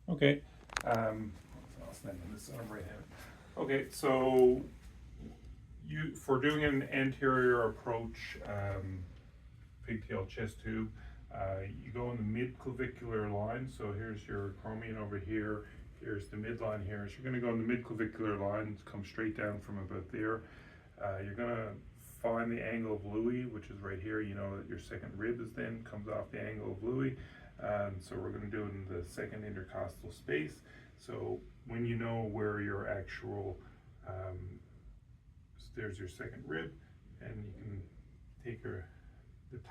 Okay, I'll stand on this arm right hand. Okay, so for doing an anterior approach pigtail chest tube, you go in the mid-clavicular line. So here's your chromium over here. Here's the midline here. So you're going to go in the mid-clavicular line, come straight down from about there. You're going to find the angle of Louis, which is right here. You know that your second rib is then comes off the angle of Louis. So we're going to do it in the second intercostal space. So when you know where your actual, there's your second rib, and you can take the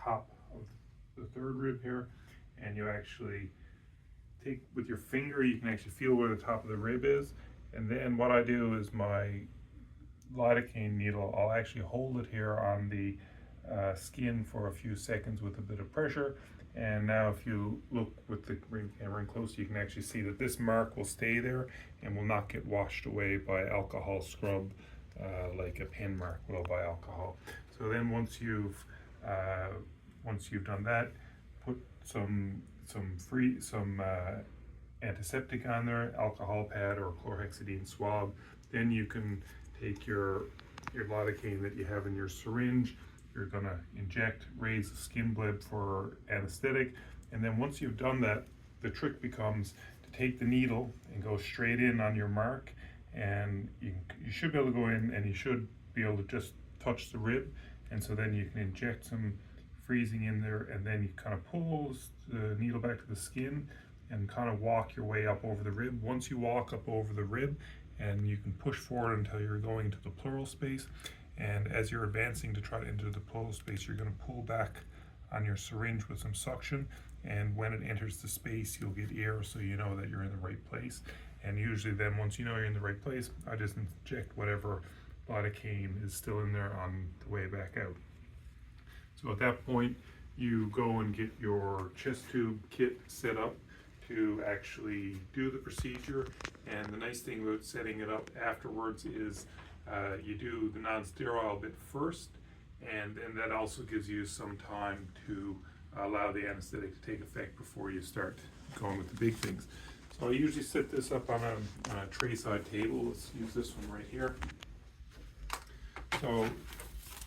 top of the third rib here, and you actually take with your finger, you can actually feel where the top of the rib is. And then what I do is my lidocaine needle, I'll actually hold it here on the skin for a few seconds with a bit of pressure. And now if you look with the camera in close, you can actually see that this mark will stay there and will not get washed away by alcohol scrub like a pen mark will by alcohol. So then once you've done that, put some antiseptic on there, alcohol pad or chlorhexidine swab. Then you can take your lidocaine that you have in your syringe. You're gonna inject, raise the skin bleb for anesthetic, and then once you've done that, the trick becomes to take the needle and go straight in on your mark, and you should be able to go in and you should be able to just touch the rib, and so then you can inject some freezing in there, and then you kind of pull the needle back to the skin and kind of walk your way up over the rib. Once you walk up over the rib, and you can push forward until you're going to the pleural space, and as you're advancing to try to enter the pleural space, you're going to pull back on your syringe with some suction, and when it enters the space, you'll get air so you know that you're in the right place. And usually then once you know you're in the right place, I just inject whatever lidocaine is still in there on the way back out. So at that point, you go and get your chest tube kit set up to actually do the procedure. And the nice thing about setting it up afterwards is you do the non-sterile bit first, and then that also gives you some time to allow the anesthetic to take effect before you start going with the big things. So I usually set this up on a tray side table. Let's use this one right here. So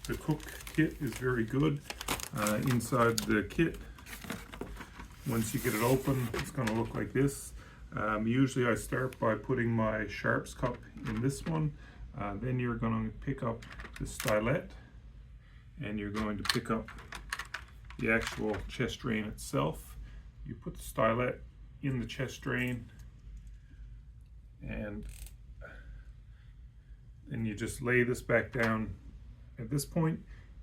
the Cook kit is very good. Inside the kit, once you get it open, it's going to look like this. Usually I start by putting my sharps cup in this one. Then you're going to pick up the stylet, and you're going to pick up the actual chest drain itself. You put the stylet in the chest drain, and then you just lay this back down at this point,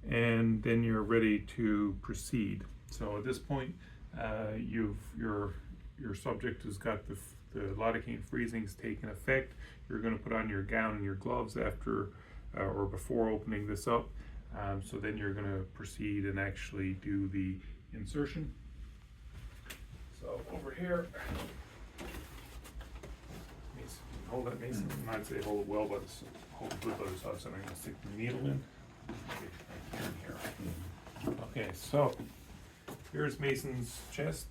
and then you're ready to proceed. So at this point, your subject has got the lidocaine freezing's taken effect. You're going to put on your gown and your gloves after or before opening this up. So then you're going to proceed and actually do the insertion. So over here, Mason, hold that, Mason. I'd say hold it well, but hold it good by the side. So I'm going to stick the needle in. Okay, so here's Mason's chest.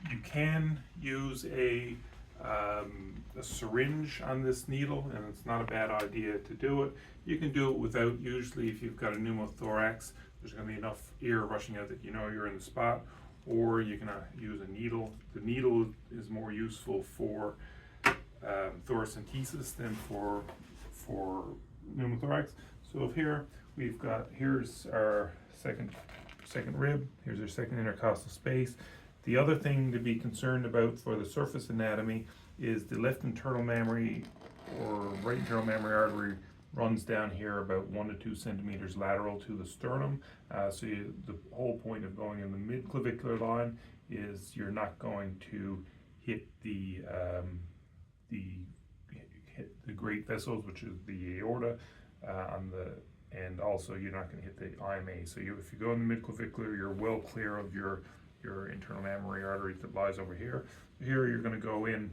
You can use a syringe on this needle, and it's not a bad idea to do it. You can do it without. Usually if you've got a pneumothorax, there's going to be enough air rushing out that you know you're in the spot, or you can use a needle. The needle is more useful for thoracentesis than for pneumothorax. So here we've got, here's our second rib, here's our second intercostal space. The other thing to be concerned about for the surface anatomy is the left internal mammary or right internal mammary artery runs down here about 1 to 2 centimeters lateral to the sternum. So the whole point of going in the mid-clavicular line is you're not going to hit the great vessels, which is the aorta, and also you're not going to hit the IMA. So if you go in the mid-clavicular, you're well clear of your internal mammary artery that lies over here. Here you're going to go in.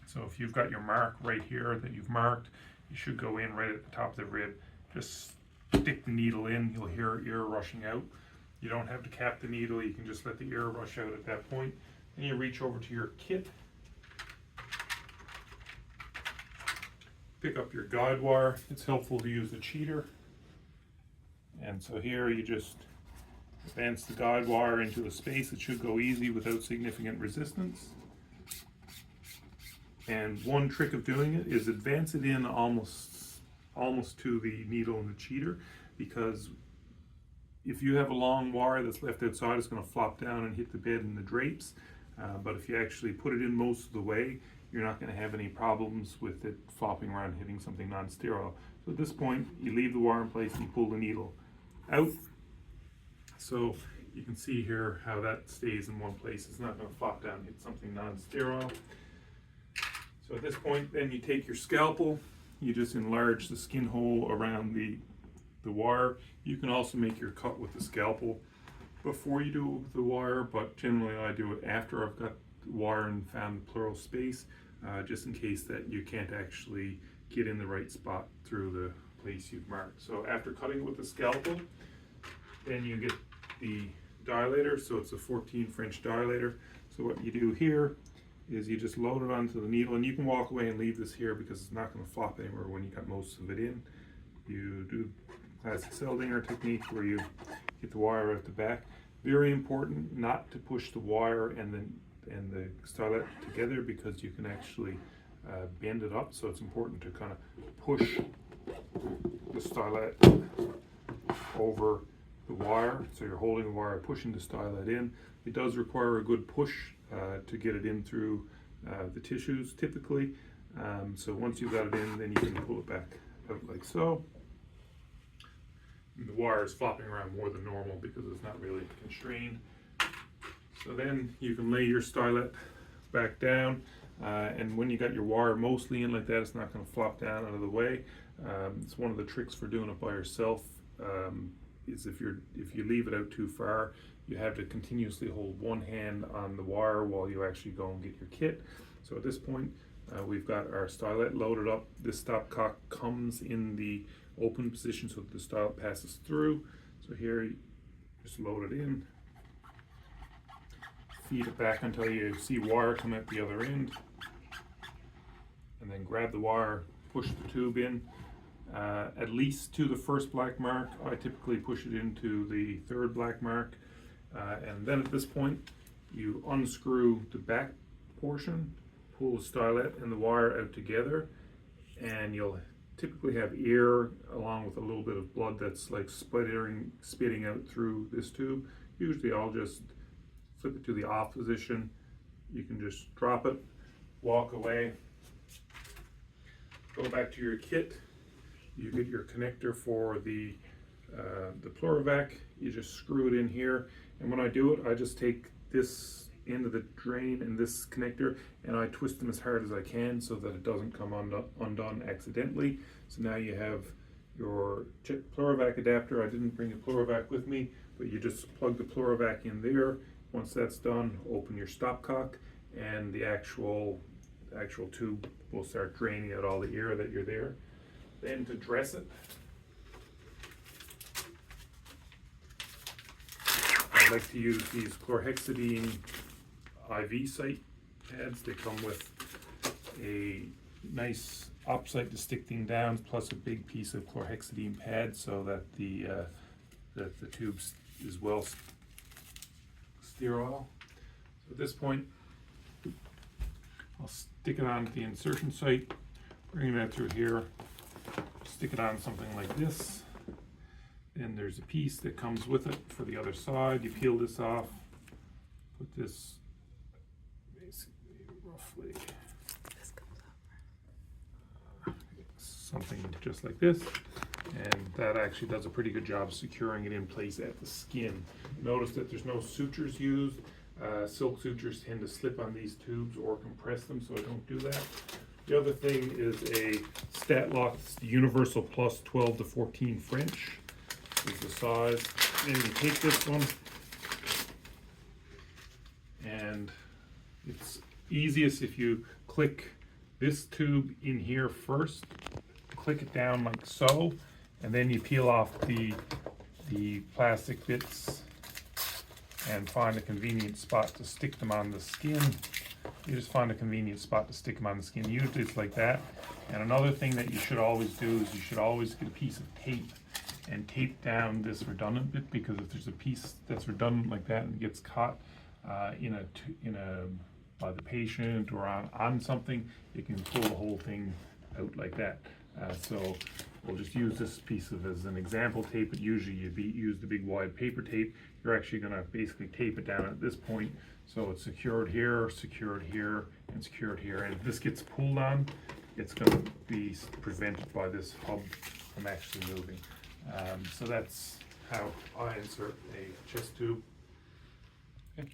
So if you've got your mark right here that you've marked, you should go in right at the top of the rib. Just stick the needle in. You'll hear air rushing out. You don't have to cap the needle. You can just let the air rush out at that point. Then you reach over to your kit, pick up your guide wire. It's helpful to use a cheater. And so here you just advance the guide wire into a space. It should go easy without significant resistance. And one trick of doing it is advance it in almost to the needle and the cheater, because if you have a long wire that's left outside, it's going to flop down and hit the bed and the drapes. But if you actually put it in most of the way, you're not going to have any problems with it flopping around hitting something non-sterile. So at this point, you leave the wire in place and you pull the needle out. So you can see here how that stays in one place. It's not going to flop down and hit something non-sterile. So at this point, then you take your scalpel, you just enlarge the skin hole around the wire. You can also make your cut with the scalpel before you do the wire, but generally I do it after I've got the wire and found the pleural space, just in case that you can't actually get in the right spot through the place you've marked. So after cutting it with the scalpel, then you get the dilator. So it's a 14 French dilator. So what you do here is you just load it onto the needle, and you can walk away and leave this here because it's not going to flop anywhere when you got most of it in. You do classic Seldinger technique where you get the wire out the back. Very important not to push the wire and the stylet together, because you can actually bend it up. So it's important to kind of push the stylet over the wire. So you're holding the wire, pushing the stylet in. It does require a good push to get it in through the tissues typically. So once you've got it in, then you can pull it back out like so. And the wire is flopping around more than normal because it's not really constrained. So then you can lay your stylet back down, and when you got your wire mostly in like that, it's not going to flop down out of the way. It's one of the tricks for doing it by yourself. Is if you leave it out too far, you have to continuously hold one hand on the wire while you actually go and get your kit. So at this point, we've got our stylet loaded up. This stopcock comes in the open position so that the stylet passes through. So here, you just load it in, feed it back until you see wire come out the other end, and then grab the wire, push the tube in. At least to the first black mark. I typically push it into the third black mark, and then at this point you unscrew the back portion, pull the stylet and the wire out together, and you'll typically have air along with a little bit of blood that's like spitting out through this tube. Usually I'll just flip it to the off position. You can just drop it, walk away, go back to your kit. You get your connector for the Pleurovac. You just screw it in here, and when I do it, I just take this end of the drain and this connector, and I twist them as hard as I can so that it doesn't come undone accidentally. So now you have your Pleurovac adapter. I didn't bring a Pleurovac with me, but you just plug the Pleurovac in there. Once that's done, open your stopcock, and the actual tube will start draining out all the air that you're there. Then to dress it, I like to use these chlorhexidine IV site pads. They come with a nice opposite to stick thing down, plus a big piece of chlorhexidine pad so that the tube is well sterile. So at this point, I'll stick it onto the insertion site, bring that through here, stick it on something like this. Then there's a piece that comes with it for the other side. You peel this off, put this basically roughly something just like this, and that actually does a pretty good job securing it in place at the skin. Notice that there's no sutures used. Silk sutures tend to slip on these tubes or compress them, so I don't do that. The other thing is a Statlock Universal Plus 12 to 14 French is the size. And you take this one, and it's easiest if you click this tube in here first, click it down like so, and then you peel off the plastic bits and find a convenient spot to stick them on the skin. You just find a convenient spot to stick them on the skin. Usually it's like that. And another thing that you should always do is you should always get a piece of tape and tape down this redundant bit, because if there's a piece that's redundant like that and it gets caught by the patient or on something, you can pull the whole thing out like that. So we'll just use this piece as an example tape, but usually you use the big wide paper tape. You're actually going to basically tape it down at this point, so it's secured here, and secured here. And if this gets pulled on, it's going to be prevented by this hub from actually moving. So that's how I insert a chest tube. Okay.